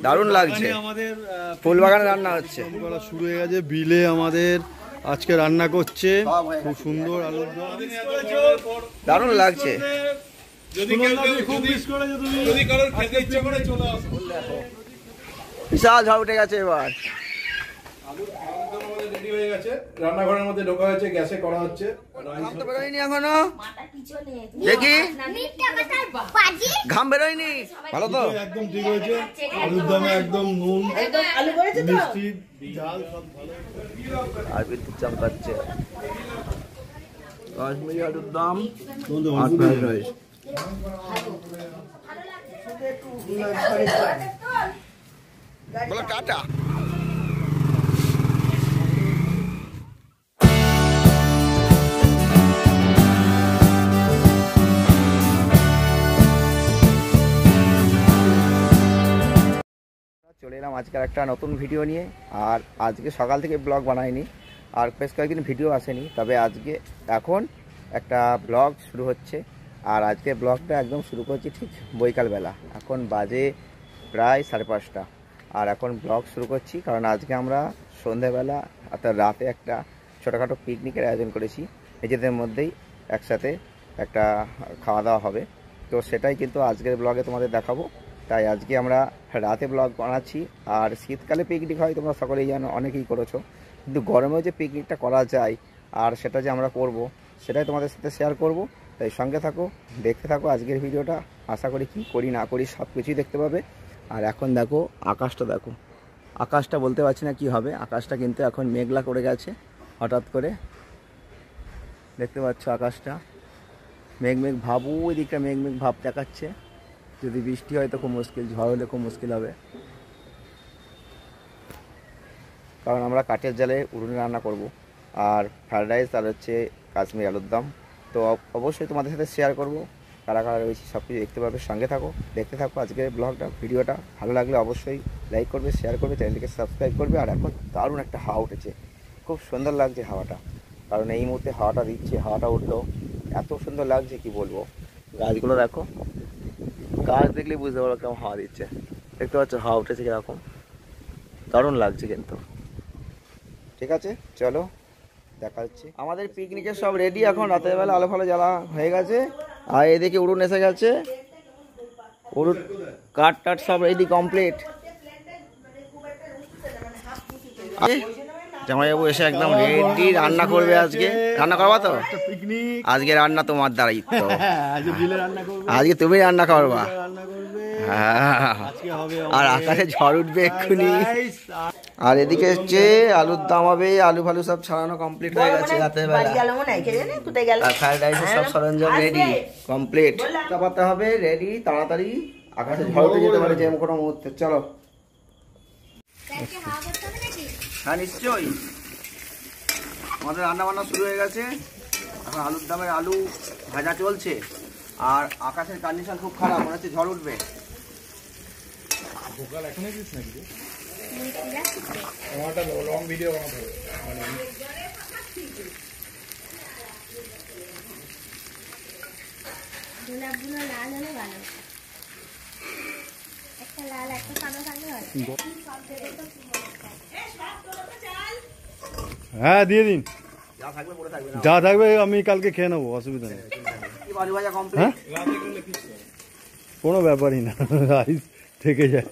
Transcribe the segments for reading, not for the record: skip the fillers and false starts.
দারুণ লাগছে। আমাদের ফুলবাগানে রান্না হচ্ছে, শুরু হয়ে গেছে। বিলে আমাদের আজকে রান্না করছে, খুব সুন্দর আলুর দম, দারুণ লাগছে। বিশাল ঝড় উঠে গেছে এবার। রান্নাঘরের মধ্যে ঢোকা হয়েছে, গ্যাসে করা হচ্ছে। এখনো দেখি ঘাম বেরোয়নি। ভালো তো, একদম ঠিক হয়েছে। আলুর দমে একদম নুন মিষ্টি ঝাল সব ভালো। আর বিদ্যুৎ চমকাচ্ছে। কাশ্মীরি আলুর দম আর ফ্রাইড রাইস। বলো টাটা। চলে এলাম আজকের একটা নতুন ভিডিও নিয়ে। আর আজকে সকাল থেকে ব্লগ বানাইনি, আর বেশ কয়েকদিন ভিডিও আসেনি, তবে আজকে এখন একটা ব্লগ শুরু হচ্ছে। আর আজকে ব্লগটা একদম শুরু করছি ঠিক বৈকালবেলা। এখন বাজে প্রায় 5:30, আর এখন ব্লগ শুরু করছি কারণ আজকে আমরা সন্ধ্যাবেলা অর্থাৎ রাতে একটা ছোটোখাটো পিকনিকের আয়োজন করেছি। নিজেদের মধ্যেই একসাথে একটা খাওয়া দাওয়া হবে, তো সেটাই কিন্তু আজকের ব্লগে তোমাদের দেখাবো। তাই আজকে আমরা রাতে ব্লগ বানাচ্ছি। আর শীতকালে পিকনিক হয় তোমরা সকলেই জানো, অনেকেই করেছো, কিন্তু গরমেও যে পিকনিকটা করা যায় আর সেটা যে আমরা করব সেটাই তোমাদের সাথে শেয়ার করব। তাই সঙ্গে থাকো, দেখতে থাকো আজকের ভিডিওটা। আশা করি কী করি না করি সব কিছুই দেখতে পাবে। আর এখন দেখো আকাশটা, দেখো আকাশটা বলতে পারছি না কি হবে। আকাশটা কিন্তু এখন মেঘলা করে গেছে হঠাৎ করে, দেখতে পাচ্ছ আকাশটা মেঘ মেঘ ভাব, ওই দিকটা মেঘ মেঘ ভাব দেখাচ্ছে। যদি বৃষ্টি হয় তো খুব মুশকিল, ঝড় হলে খুব মুশকিল হবে, কারণ আমরা কাঠের জালে উনুনে রান্না করব। আর ফ্রাইড রাইস আর হচ্ছে কাশ্মীরি আলুর দম। তো অবশ্যই তোমাদের সাথে শেয়ার করব, কারা কারা রয়েছে সব কিছু দেখতে পাবে। সঙ্গে থাকো, দেখতে থাকো আজকের ব্লগটা। ভিডিওটা ভালো লাগলে অবশ্যই লাইক করবে, শেয়ার করবে, চ্যানেলটিকে সাবস্ক্রাইব করবে। আর এখন দারুণ একটা হাওয়া উঠেছে, খুব সুন্দর লাগছে হাওয়াটা, কারণ এই মুহূর্তে হাওয়াটা দিচ্ছে। হাওয়াটা উঠলো এত সুন্দর লাগছে কি বলবো। গাছগুলো দেখো, গাছ দেখলেই বুঝতে পারবো কেমন হাওয়া দিচ্ছে। দেখতে পাচ্ছ হাওয়া উঠেছে কীরকম, দারুণ লাগছে কিন্তু। ঠিক আছে চলো দেখা হচ্ছে। আমাদের পিকনিকের সব রেডি, এখন রাতের বেলা আলো ফালো জ্বালা হয়ে গেছে। আর এদিকে উড়ুন এসে গেছে, উড়ুন কাঠ টাট সব রেডি কমপ্লিট। জামাইবাবু এসে একদম রেডি, রান্না করবে আজকে। রান্না করবা তো? আজকে রান্না তোমার দ্বারাই তো, আজকে তুমি রান্না করবা। হ্যাঁ, আর আকাশে ঝড় উঠবে এক্ষুনি। আর এদিকে হচ্ছে আলুর দম হবে, আলু ফালু সব ছাড়ানো কমপ্লিট হয়ে গেছে রাতের বেলা। আর ফ্রাইড রাইসের সব সরঞ্জাম রেডি কমপ্লিট। চাপাতে হবে রেডি তাড়াতাড়ি, আকাশে ঝড় উঠে যেতে পারে যে কোনো মুহূর্তে। চলো। হ্যাঁ নিশ্চয়ই, আমাদের রান্না বান্না শুরু হয়ে গেছে। এখন আলুর দমের আলু ভাজা চলছে। আর আকাশের কন্ডিশন খুব খারাপ, মনে হচ্ছে ঝড় উঠবে। হ্যাঁ দিয়ে দিন, যা থাকবে আমি কালকে খেয়ে নেবো, অসুবিধা নেই। হ্যাঁ কোনো ব্যাপারই না, রাইস থেকে যায়।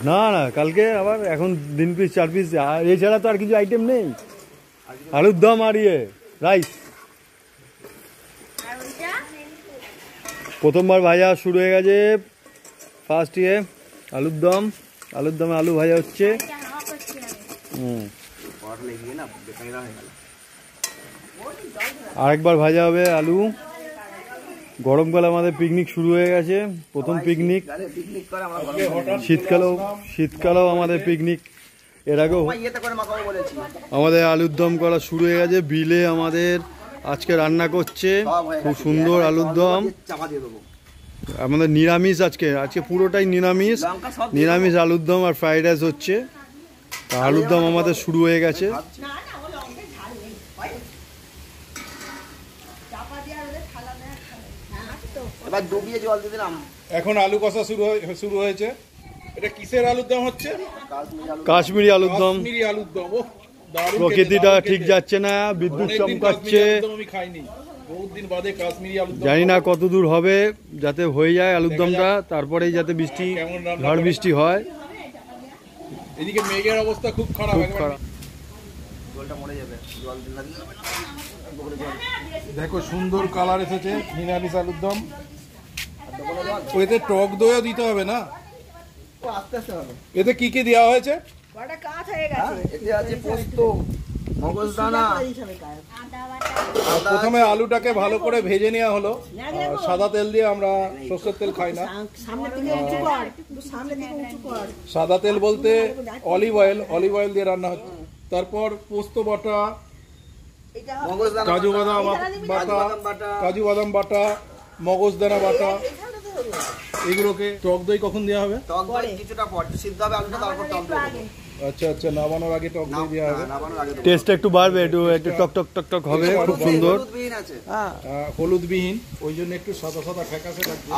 না না কালকে আবার, এখন 3 পিস 4 পিস, এছাড়া তো আর কিছু আইটেম নেই। আলুর দম আর রাইস। প্রথমবার ভাজা শুরু হয়ে গেছে, ফার্স্ট আলুর দম। আলুর দমে আলু ভাজা হচ্ছে। আরেকবার ভাজা হবে আলু। গরমকালে আমাদের পিকনিক শুরু হয়ে গেছে, প্রথম পিকনিক। শীতকালেও আমাদের পিকনিক। এর আগেও আমাদের আলুর দম করা শুরু হয়ে গেছে। বিলে আমাদের আজকে রান্না করছে, খুব সুন্দর আলুর দম। আমাদের নিরামিষ, আজকে পুরোটাই নিরামিষ আলুর দম আর ফ্রাইড রাইস হচ্ছে। আলুর দম আমাদের শুরু হয়ে গেছে। এবার ডুবিয়ে জল দিয়ে দিলাম। এখন আলু কষা শুরু হয়েছে। এটা কিসের আলুর দম হচ্ছে? কাশ্মীরি আলুর দম। কাশ্মীরি আলুর দম। ও দারুণ। প্রকৃতিটা ঠিক যাচ্ছে না, বিদ্যুৎ চমকাচ্ছে। আমি খাইনি, বহুত দিন বাদে কাশ্মীরি আলুর দম। জানি না কত দূর হবে, যাতে হয়ে যায় আলুর দমটা, তারপরেই যাতে বৃষ্টি ঝড় বৃষ্টি হয়। এদিকে মেঘের অবস্থা খুব খারাপ। জলটা মরে যাবে, জল দিলে দেখো সুন্দর কালার এসেছে নিরামিষ আলুর দম। এতে টক দইও দিতে হবে না? আস্তে আস্তে হবে। এতে কি কি দেওয়া হয়েছে? এতে আছে পোস্ত, মগজদানা। প্রথমে আলুটাকে ভালো করে ভেজে নেওয়া হলো। সাদা তেল দিয়ে, আমরা সরষের তেল খাই না। সাদা তেল বলতে অলিভ অয়েল দিয়ে রান্না হচ্ছে। তারপর পোস্ত বাটা, কাজু বাদাম বাটা, মগজদানা বাটা, এগুলোকে। টক দই কখন দেওয়া হবে? টক দই কিছুটা পর সিদ্ধ হবে আলুটা, তারপর টক দই দেবো। আচ্ছা, নামানোর আগে টক দই দেওয়া হবে। টেস্টটা একটু বাড়বে, একটু টক টক টক টক হবে, খুব সুন্দর। হলুদবিহীন, ওই জন্য একটু সাদা সাদা ফ্যাকাশে লাগবে।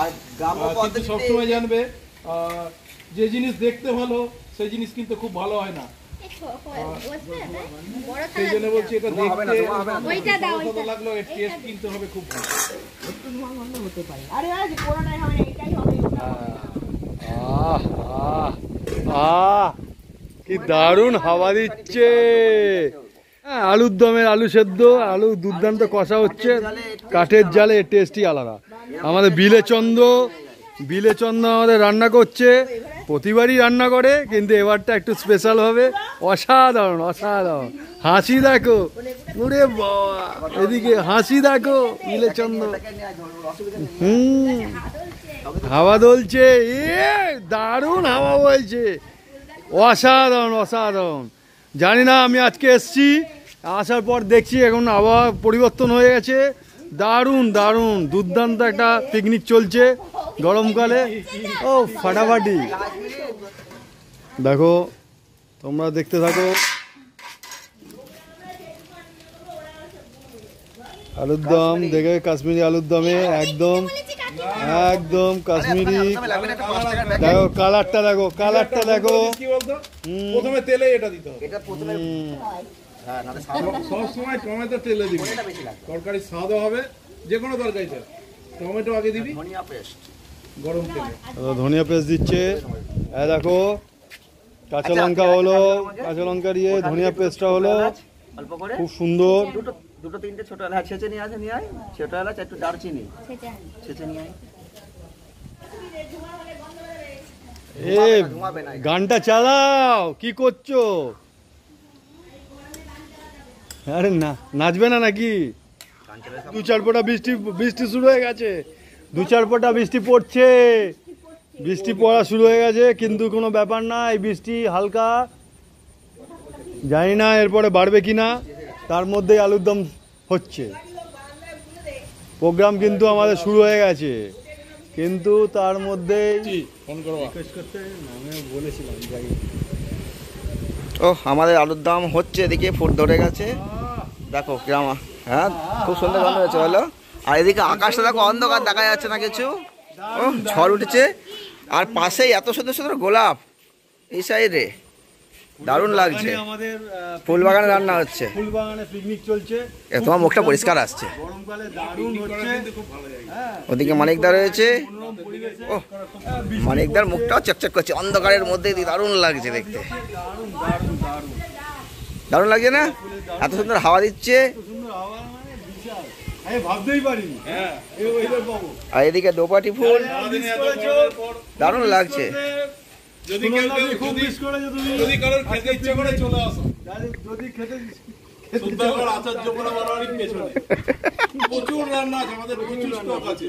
কিন্তু সবসময় জানবে, যে জিনিস দেখতে ভালো সেই জিনিস কিন্তু খুব ভালো হয় না। সেই জন্য বলছি, এটা দেখতে সাদা লাগলো, এর টেস্ট কিন্তু হবে খুব ভালো। কি দারুণ হাওয়া দিচ্ছে। আলুর দমের আলু সেদ্ধ, আলু দুর্দান্ত কষা হচ্ছে কাঠের জালে, টেস্টই আলাদা। আমাদের বিলে চন্দ্র আমাদের রান্না করছে, প্রতিবারই রান্না করে, কিন্তু এবারটা একটু স্পেশাল হবে। অসাধারণ। হাসি দেখো, ওরে বাবা, এদিকে হাসি দেখো বিলে চন্দ্র। হাওয়া দোলছে, দারুণ হাওয়া বইছে, অসাধারণ। জানি না, আমি আজকে এসছি, আসার পর দেখছি এখন আবহাওয়া পরিবর্তন হয়ে গেছে। দারুণ দুর্দান্ত একটা পিকনিক চলছে গরমকালে। ও ফাটাফাটি। দেখো, তোমরা দেখতে থাকো। আলুর দম দেখে, কাশ্মীরি আলুর দমে একদম কাশ্মীরি। দেখো কালারটা দেখো। প্রথমে তেলে এটা দিতে হবে। সবসময় টমেটো তেলে দিবি, তরকারি স্বাদও হবে। যে কোনো তরকারিতে টমেটো আগে দিবি, গরম তেলে। ধনিয়া পেস্ট দিচ্ছে, দেখো কাঁচা লঙ্কা হলো, কাঁচা লঙ্কা দিয়ে ধনিয়া পেস্টটা হলো, খুব সুন্দর। দুটো তিনটে ছোট এলাচ ছেঁচে নিয়ে আসে, নিয়ে আয় ছোট এলাচ, একটু দারচিনি ছেঁচে নিয়ে আয়। গানটা চালাও, কি করছো? আরে না, নাচবে না নাকি? 2-4 ফোঁটা বৃষ্টি শুরু হয়ে গেছে, 2-4 ফোঁটা বৃষ্টি পড়ছে, বৃষ্টি পড়া শুরু হয়ে গেছে, কিন্তু কোনো ব্যাপার না। এই বৃষ্টি হালকা, জানি না এরপরে বাড়বে কিনা। তার মধ্যেই আলুর দম হচ্ছে, প্রোগ্রাম কিন্তু আমাদের শুরু হয়ে গেছে, কিন্তু তার মধ্যেই বলেছিলাম আমাদের আলুর দম হচ্ছে। এদিকে ফুট ধরে গেছে, দেখো গ্রাম। হ্যাঁ, খুব সুন্দর গন্ধ হয়েছে বলো। আর এদিকে আকাশটা দেখো, অন্ধকার, দেখা যাচ্ছে না কিছু। ঝড় উঠেছে, আর পাশেই এত সুন্দর গোলাপ এই সাইডে, দারুণ লাগছে। ফুল বাগানে রান্না হচ্ছে, ফুল বাগানে পিকনিক চলছে। তোমার মুখটা পরিষ্কার আসছে। ওদিকে মানিকদা রয়েছে। মানিকদার মুখটাও চকচক করছে অন্ধকারের মধ্যে, দারুণ লাগছে দেখতে। দারুণ লাগছে না? এত সুন্দর হাওয়া দিচ্ছে। আর এদিকে দোপাটি ফুল, দারুণ লাগছে। যদি কারোর খেতে ইচ্ছে করে চলে আসো, সুন্দরগড় আচার্যপুরা বাড়ির পেছনে প্রচুর রান্না আছে, আমাদের প্রচুর স্টক আছে।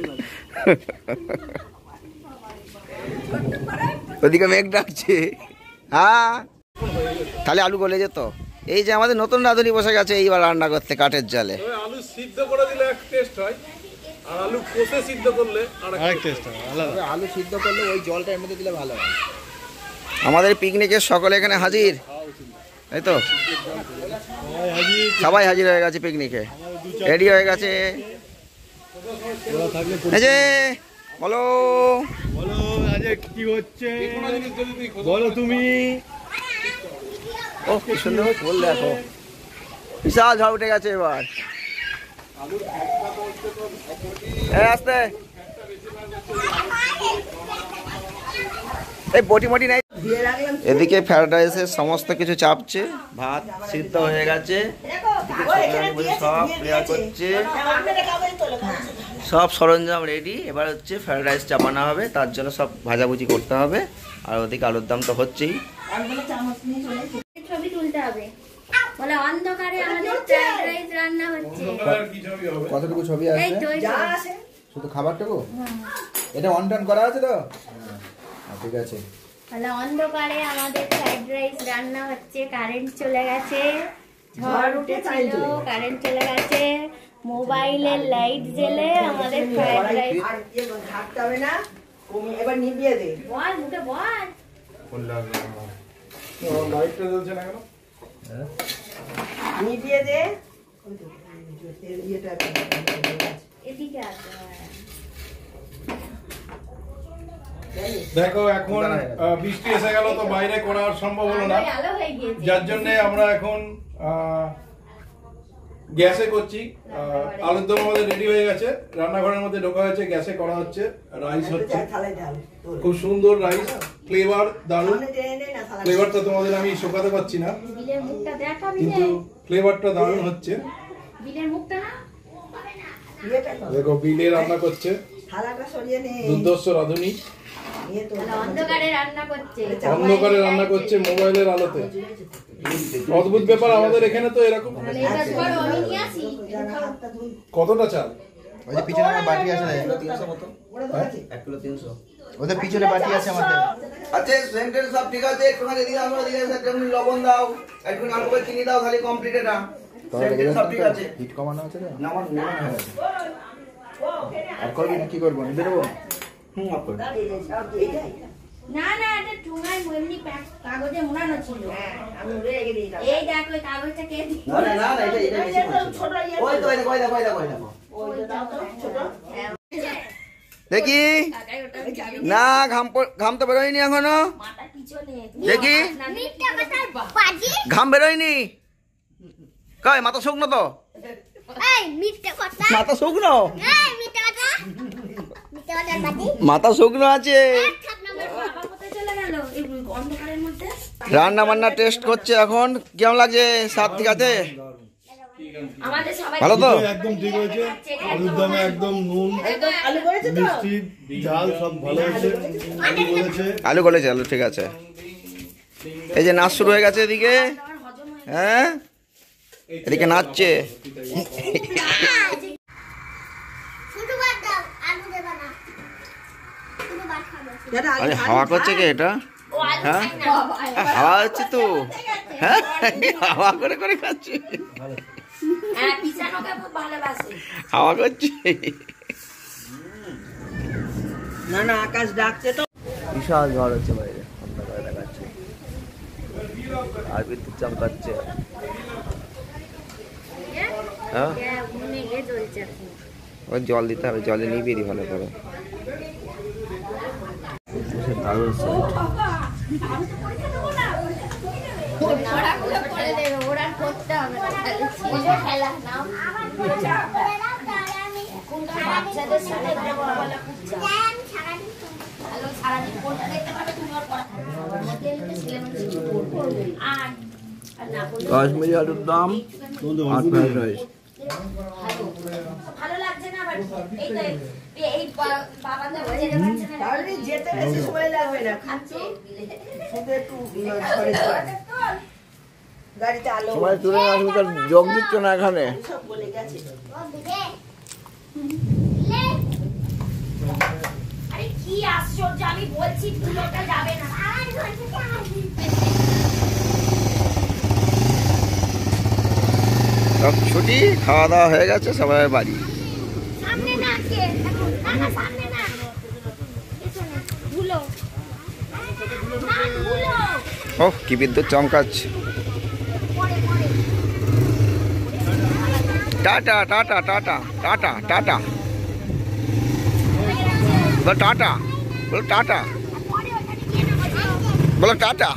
ওদিকে মেঘ ডাকছে। হ্যাঁ, তাহলে আলু গলে যেত। এই যে আমাদের নতুন রাঁধুনি বসে গেছে এইবার রান্না করতে কাঠের জালে। আলু সিদ্ধ করে দিলে এক টেস্ট হয়, আর আলু কষে সিদ্ধ করলে আরেক টেস্ট হয়। আলু সিদ্ধ করলে ওই জলটা এর মধ্যে দিলে ভালো হয়। আমাদের পিকনিকের সকলে এখানে হাজির, তাই তো? সবাই হাজির হয়ে গেছে পিকনিকে, রেডি হয়ে গেছে। এই যে বলো বলো আজ কি হচ্ছে, বলো তুমি। ও কি সুন্দর বল, দেখো বিশাল ঝড় উঠে গেছে এবার। আসতে এই বটি মটি নাই। এদিকে ফ্রাইড রাইসের সমস্ত কিছু চাপছে, ভাত সিদ্ধ হয়ে গেছে, সব ক্লিয়ার করছে, সব সরঞ্জাম রেডি। এবার হচ্ছে ফ্রাইড রাইস চাপানো হবে, তার জন্য সব ভাজাভুজি করতে হবে। আর ওদিকে আলুর দাম তো হচ্ছেই। ছবি তুলতে হবে, বলে অন্ধকারে আমাদের ফ্রাইড রাইস রান্না হচ্ছে। কতটুকু ছবি এই তো আছে? শুধু খাবারটুকু? এটা অন টন করা আছে তো? ঠিক আছে। বলে অন্ধকারে আমাদের ফ্রাইড রাইস রান্না হচ্ছে। কারেন্ট চলে গেছে, ঝড় উঠেছিল, কারেন্ট চলে গেছে। মোবাইলের লাইট জ্বেলে আমাদের ফ্রাইড রাইস। আর থাকতে হবে না, এবার নিভিয়ে দে। বল মুখে বল। লাইটটা জ্বলছে না কেন? নিভিয়ে দে। এদিকে আছে। দেখো এখন বৃষ্টি এসে গেল, তো বাইরে করা সম্ভব হলো না, আলো হয়ে গিয়েছে। যার জন্য আমরা এখন গ্যাসে করছি। আলুর দম আমাদের রেডি হয়ে গেছে, রান্নাঘরের মধ্যে ঢোকা হয়েছে, গ্যাসে করা হচ্ছে, রাইস হচ্ছে। খুব সুন্দর রাইস, ফ্লেভার দারুণ। ফ্লেভারটা তোমাদের আমি শোকাতে পারছি না, বিলের মুখটা দেখা, কিন্তু ফ্লেভারটা দারুণ হচ্ছে। বিলের মুখটা না দেখো বিলে রান্না করছে, দুর্দর্শ রাঁধুনি অন্ধকারে রান্না করছে। অন্ধকারে রান্না করছে মোবাইলের আলোতে। অদ্ভুত ব্যাপার, আমাদের এখানে তো এরকম। আমি নিয়ে আসি। কতটা চাল? ওই যে পিছনে আমার বাটি আছে না, 300 মতো। 1 কিলো 300। ওদের পিছনে বাটি আছে আমাদের। আচ্ছা সেন্টেন্স সব ঠিক আছে, একটুখানি দিকে আমরা দিকে একটু লবণ দাও, একটু আলু করে চিনি দাও, খালি কমপ্লিট এটা। সেন্টেন্স সব ঠিক আছে। হিট কমানো আছে না? না আমার মনে হয়। আর করবি না কি করব? নিয়ে দেবো। অফ করে। না না, এটা ঠুঙায় এমনি কাগজে মোড়ানো ছিল। এই দেখো ওই কাগজটা কে দিল? না না না, এটা বেশি ছোট। ওই তো ওই দেখো। দেখি না, ঘাম তো বেরোয়নি এখনো। দেখি ঘাম বেরোয়নি। কই মাথা শুকনো তো? মাথা শুকনো, মাথা শুকনো আছে। রান্না বান্না টেস্ট করছে এখন, কেমন লাগছে? স্বাদ ঠিক আছে? ভালো তো? একদম ঠিক হয়েছে, আলুর দমে একদম নুন মিষ্টি ঝাল সব ভালো হয়েছে। আলু গলেছে, আলু ঠিক আছে। এই যে নাচ শুরু হয়ে গেছে এদিকে, হ্যাঁ এদিকে নাচছে। আরে হাওয়া করছে কে এটা? হ্যাঁ হাওয়া হচ্ছে তো, হ্যাঁ হাওয়া করে করে খাচ্ছে, হাওয়া করছে। না না, আকাশ ডাকছে তো। বিশাল ঝড় হচ্ছে বাইরে, অন্ধকারে দেখাচ্ছে আর বিদ্যুৎ চমকাচ্ছে। হ্যাঁ ওই জল দিতে হবে, জলে নিবিয়ে দিই ভালো করে। দারুণ সাইড। কাশ্মীরি আলুর দাম আর ফ্রাইড রাইস। ভালো লাগছে না, আবার এই বাবাটা তাহলে যেতে বেশি সময় লাগবে না, খাচ্ছি শুধু একটু গাড়িতে আলো সবাই তুলে আসবে, তার যোগ দিচ্ছ না এখানে। সব বলে গেছে। আরে কি আশ্চর্য, আমি বলছি পুরোটা যাবে না। সব ছুটি, খাওয়া দাওয়া হয়ে গেছে, সবাই বাড়ি। সামনে না কে, না সামনে না, পেছনে ভুলো না, ভুলো। ওহ কি বিদ্যুৎ চমকাচ্ছে। Tata tata tata tata tata. বলো টাটা, বলো টাটা, বলো টাটা।